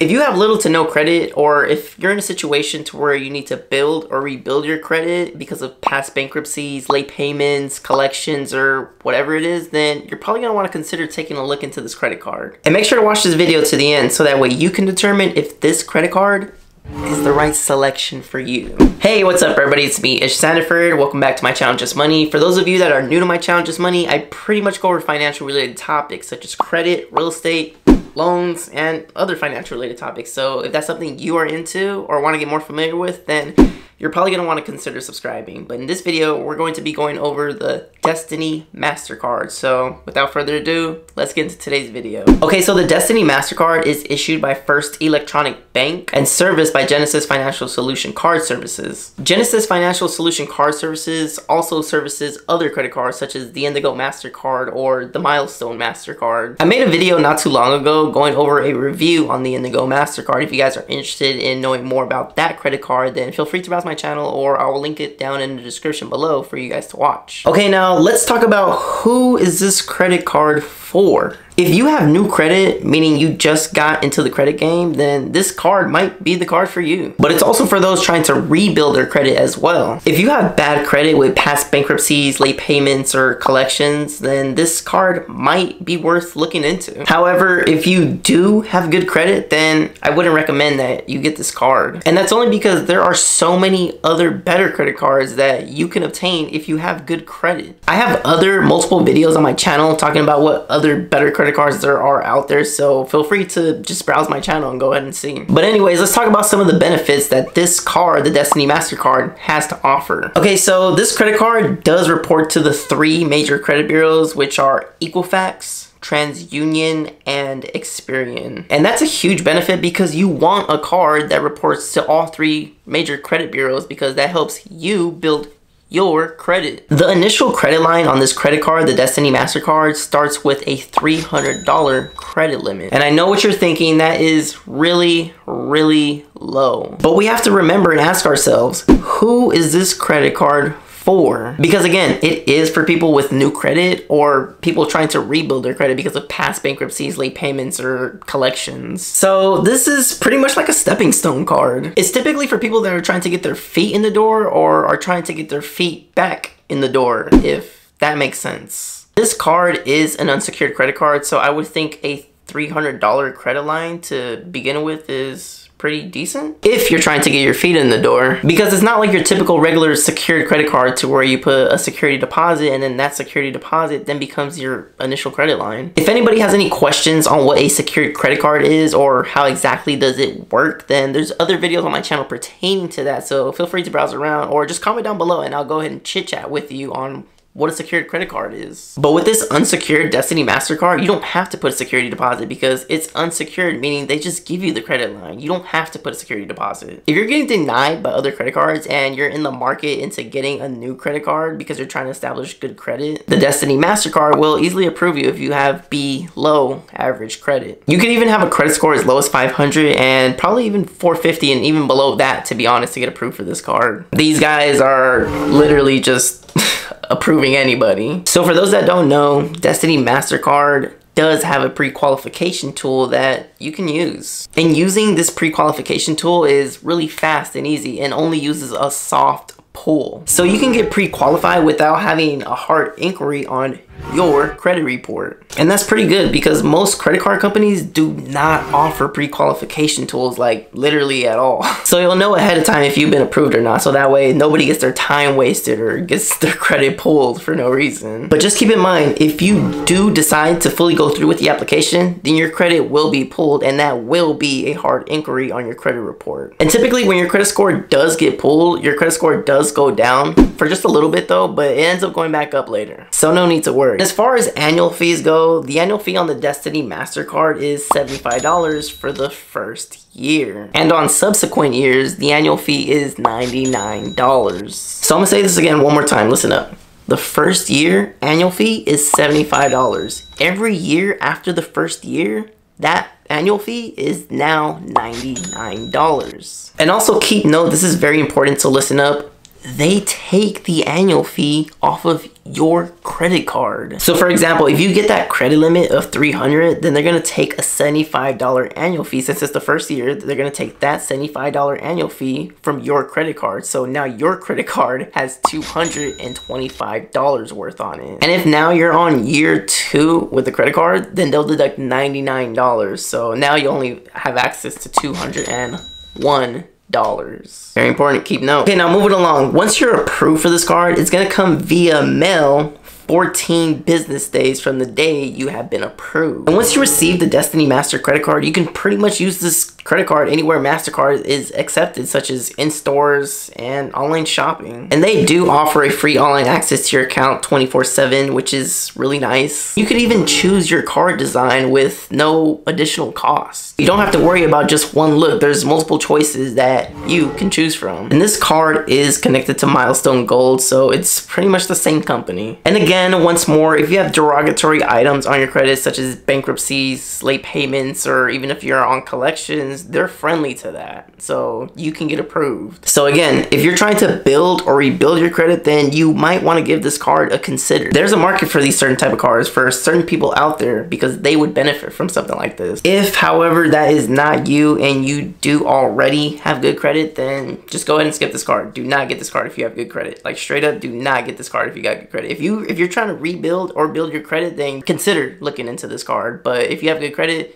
If you have little to no credit, or if you're in a situation to where you need to build or rebuild your credit because of past bankruptcies, late payments, collections, or whatever it is, then you're probably gonna wanna consider taking a look into this credit card. And make sure to watch this video to the end so that way you can determine if this credit card is the right selection for you. Hey, what's up everybody? It's me, Ismael Sandiford. Welcome back to my channel, Just Money. For those of you that are new to my channel, Just Money, I pretty much go over financial related topics such as credit, real estate, loans, and other financial related topics. So if that's something you are into or want to get more familiar with, then you're probably going to want to consider subscribing. But in this video, we're going to be going over the Destiny MasterCard. So without further ado, let's get into today's video. Okay, so the Destiny MasterCard is issued by First Electronic Bank and serviced by Genesis Financial Solution Card Services. Genesis Financial Solution Card Services also services other credit cards such as the Indigo MasterCard or the Milestone MasterCard. I made a video not too long ago going over a review on the Indigo MasterCard. If you guys are interested in knowing more about that credit card, then feel free to browse my channel, or I will link it down in the description below for you guys to watch. Okay, now let's talk about who is this credit card for. If you have new credit, meaning you just got into the credit game, then this card might be the card for you. But it's also for those trying to rebuild their credit as well. If you have bad credit with past bankruptcies, late payments, or collections, then this card might be worth looking into. However, if you do have good credit, then I wouldn't recommend that you get this card. And that's only because there are so many other better credit cards that you can obtain if you have good credit. I have multiple videos on my channel talking about what other better credit cards there are out there, so feel free to just browse my channel and go ahead and see. But anyways, let's talk about some of the benefits that this card, the Destiny MasterCard, has to offer. Okay, so this credit card does report to the 3 major credit bureaus, which are Equifax, TransUnion, and Experian. And that's a huge benefit because you want a card that reports to all 3 major credit bureaus because that helps you build your credit. The initial credit line on this credit card, the Destiny MasterCard, starts with a $300 credit limit. And I know what you're thinking, that is really, really low. But we have to remember and ask ourselves, who is this credit card for? Because again, it is for people with new credit or people trying to rebuild their credit because of past bankruptcies, late payments, or collections. So this is pretty much like a stepping stone card. It's typically for people that are trying to get their feet in the door or are trying to get their feet back in the door, if that makes sense. This card is an unsecured credit card, so I would think a $300 credit line to begin with is pretty decent if you're trying to get your feet in the door, because it's not like your typical regular secured credit card to where you put a security deposit and then that security deposit then becomes your initial credit line. If anybody has any questions on what a secured credit card is or how exactly does it work, then there's other videos on my channel pertaining to that, so feel free to browse around or just comment down below and I'll go ahead and chit chat with you on what a secured credit card is. But with this unsecured Destiny MasterCard, you don't have to put a security deposit because it's unsecured, meaning they just give you the credit line. You don't have to put a security deposit. If you're getting denied by other credit cards and you're in the market into getting a new credit card because you're trying to establish good credit, the Destiny MasterCard will easily approve you if you have below average credit. You could even have a credit score as low as 500 and probably even 450 and even below that, to be honest, to get approved for this card. These guys are literally just approving anybody. So for those that don't know, Destiny MasterCard does have a pre-qualification tool that you can use. And using this pre-qualification tool is really fast and easy and only uses a soft pull. So you can get pre-qualified without having a hard inquiry on your credit report. And that's pretty good because most credit card companies do not offer pre-qualification tools, like literally at all. So you'll know ahead of time if you've been approved or not, so that way nobody gets their time wasted or gets their credit pulled for no reason. But just keep in mind, if you do decide to fully go through with the application, then your credit will be pulled and that will be a hard inquiry on your credit report. And typically when your credit score does get pulled, your credit score does go down for just a little bit though, but it ends up going back up later. So no need to worry. As far as annual fees go, the annual fee on the Destiny MasterCard is $75 for the first year. And on subsequent years, the annual fee is $99. So I'm gonna say this again one more time, listen up. The first year annual fee is $75. Every year after the first year, that annual fee is now $99. And also keep note, this is very important to listen up. they take the annual fee off of your credit card. So for example, if you get that credit limit of $300, then they're going to take a $75 annual fee. Since it's the first year, they're going to take that $75 annual fee from your credit card. So now your credit card has $225 worth on it. And if now you're on year 2 with the credit card, then they'll deduct $99. So now you only have access to $201. Very important, keep note. Okay, now moving along. Once you're approved for this card, it's gonna come via mail 14 business days from the day you have been approved. And once you receive the Destiny Master credit card, you can pretty much use this credit card anywhere MasterCard is accepted, such as in stores and online shopping. And they do offer a free online access to your account 24/7, which is really nice. You could even choose your card design with no additional cost. You don't have to worry about just one look. There's multiple choices that you can choose from. And this card is connected to Milestone Gold, so it's pretty much the same company. And again, once more, if you have derogatory items on your credit, such as bankruptcies, late payments, or even if you're on collections, they're friendly to that, so you can get approved. So again, if you're trying to build or rebuild your credit, then you might want to give this card a consider. There's a market for these certain type of cards for certain people out there because they would benefit from something like this. If, however, that is not you and you do already have good credit, then just go ahead and skip this card. Do not get this card if you have good credit. Like, straight up, do not get this card if you got good credit. If you're trying to rebuild or build your credit, then consider looking into this card. But if you have good credit,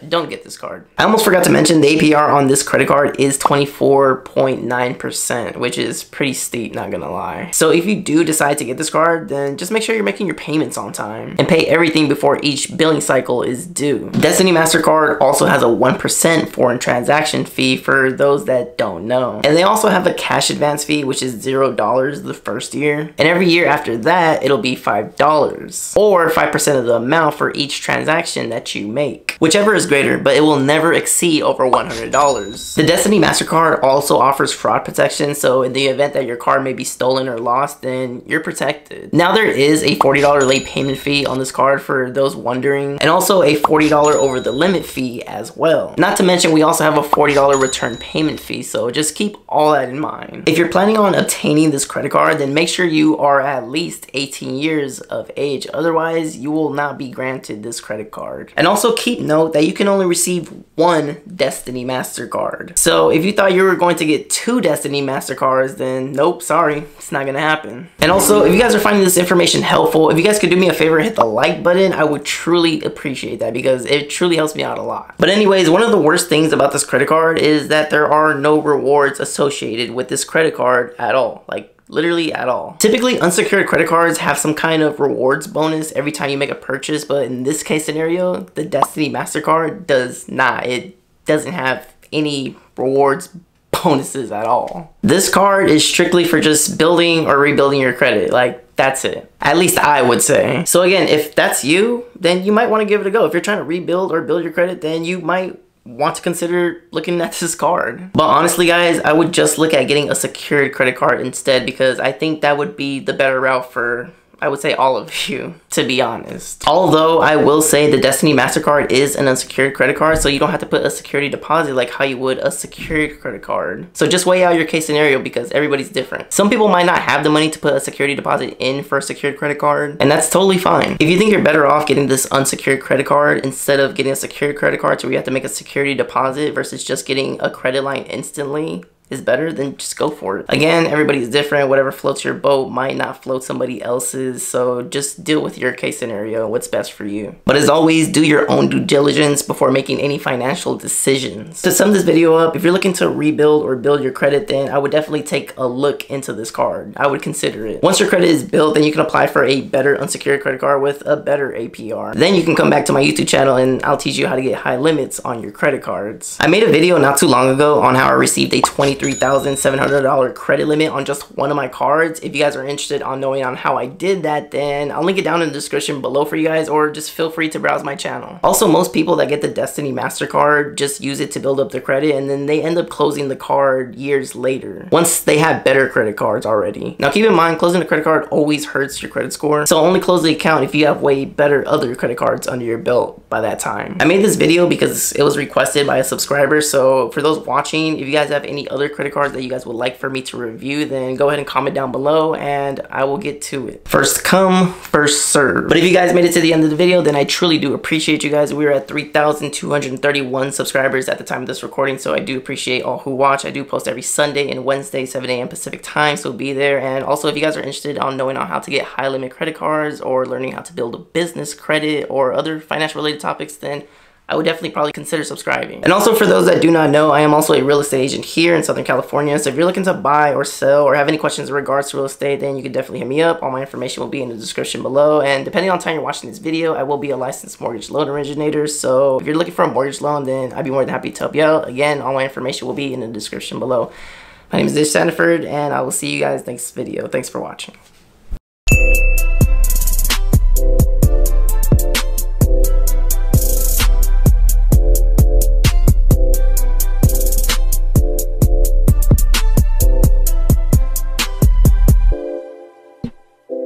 don't get this card. I almost forgot to mention the APR on this credit card is 24.9%, which is pretty steep, not gonna lie. So if you do decide to get this card, then just make sure you're making your payments on time and pay everything before each billing cycle is due. Destiny MasterCard also has a 1% foreign transaction fee for those that don't know. And they also have a cash advance fee, which is $0 the first year. And every year after that, it'll be $5 or 5% of the amount for each transaction that you make. Whichever is greater, but it will never exceed over $100. The Destiny MasterCard also offers fraud protection, so in the event that your card may be stolen or lost, then you're protected. Now there is a $40 late payment fee on this card for those wondering, and also a $40 over the limit fee as well. Not to mention, we also have a $40 return payment fee, so just keep all that in mind. If you're planning on obtaining this credit card, then make sure you are at least 18 years of age, otherwise you will not be granted this credit card. And also keep note that you can only receive one Destiny MasterCard. So if you thought you were going to get 2 Destiny MasterCards, then nope, sorry, it's not gonna happen. And also, if you guys are finding this information helpful, if you guys could do me a favor, hit the like button, I would truly appreciate that because it truly helps me out a lot. But anyways, one of the worst things about this credit card is that there are no rewards associated with this credit card at all. Like, literally at all. Typically, unsecured credit cards have some kind of rewards bonus every time you make a purchase, but in this case scenario, the Destiny MasterCard does not. It doesn't have any rewards bonuses at all. This card is strictly for just building or rebuilding your credit. Like, that's it. At least I would say. So again, if that's you, then you might want to give it a go. If you're trying to rebuild or build your credit, then you might want to consider looking at this card. But honestly guys, I would just look at getting a secured credit card instead, because I think that would be the better route for, I would say, all of you, to be honest. Although I will say the Destiny MasterCard is an unsecured credit card, so you don't have to put a security deposit like how you would a secured credit card. So just weigh out your case scenario because everybody's different. Some people might not have the money to put a security deposit in for a secured credit card, and that's totally fine. If you think you're better off getting this unsecured credit card instead of getting a secured credit card so where you have to make a security deposit versus just getting a credit line instantly is better, then just go for it. Again, everybody's different. Whatever floats your boat might not float somebody else's, so just deal with your case scenario, what's best for you. But as always, do your own due diligence before making any financial decisions. To sum this video up, if you're looking to rebuild or build your credit, then I would definitely take a look into this card. I would consider it. Once your credit is built, then you can apply for a better unsecured credit card with a better APR. Then you can come back to my YouTube channel and I'll teach you how to get high limits on your credit cards. I made a video not too long ago on how I received a $23,700 credit limit on just one of my cards. If you guys are interested on knowing on how I did that, then I'll link it down in the description below for you guys, or just feel free to browse my channel. Also, most people that get the Destiny MasterCard just use it to build up their credit, and then they end up closing the card years later once they have better credit cards already. Now keep in mind, closing a credit card always hurts your credit score, so only close the account if you have way better other credit cards under your belt by that time. I made this video because it was requested by a subscriber, so for those watching, if you guys have any other other credit cards that you guys would like for me to review, then go ahead and comment down below and I will get to it. First come, first serve. But if you guys made it to the end of the video, then I truly do appreciate you guys. We are at 3,231 subscribers at the time of this recording, so I do appreciate all who watch. I do post every Sunday and Wednesday, 7 a.m. Pacific time, so be there. And also, if you guys are interested on knowing on how to get high limit credit cards or learning how to build a business credit or other financial related topics, then I would definitely probably consider subscribing. And also, for those that do not know, I am also a real estate agent here in Southern California. So if you're looking to buy or sell or have any questions in regards to real estate, then you can definitely hit me up. All my information will be in the description below. And depending on the time you're watching this video, I will be a licensed mortgage loan originator. So if you're looking for a mortgage loan, then I'd be more than happy to help you out. Again, all my information will be in the description below. My name is Ismael Sandiford, and I will see you guys next video. Thanks for watching.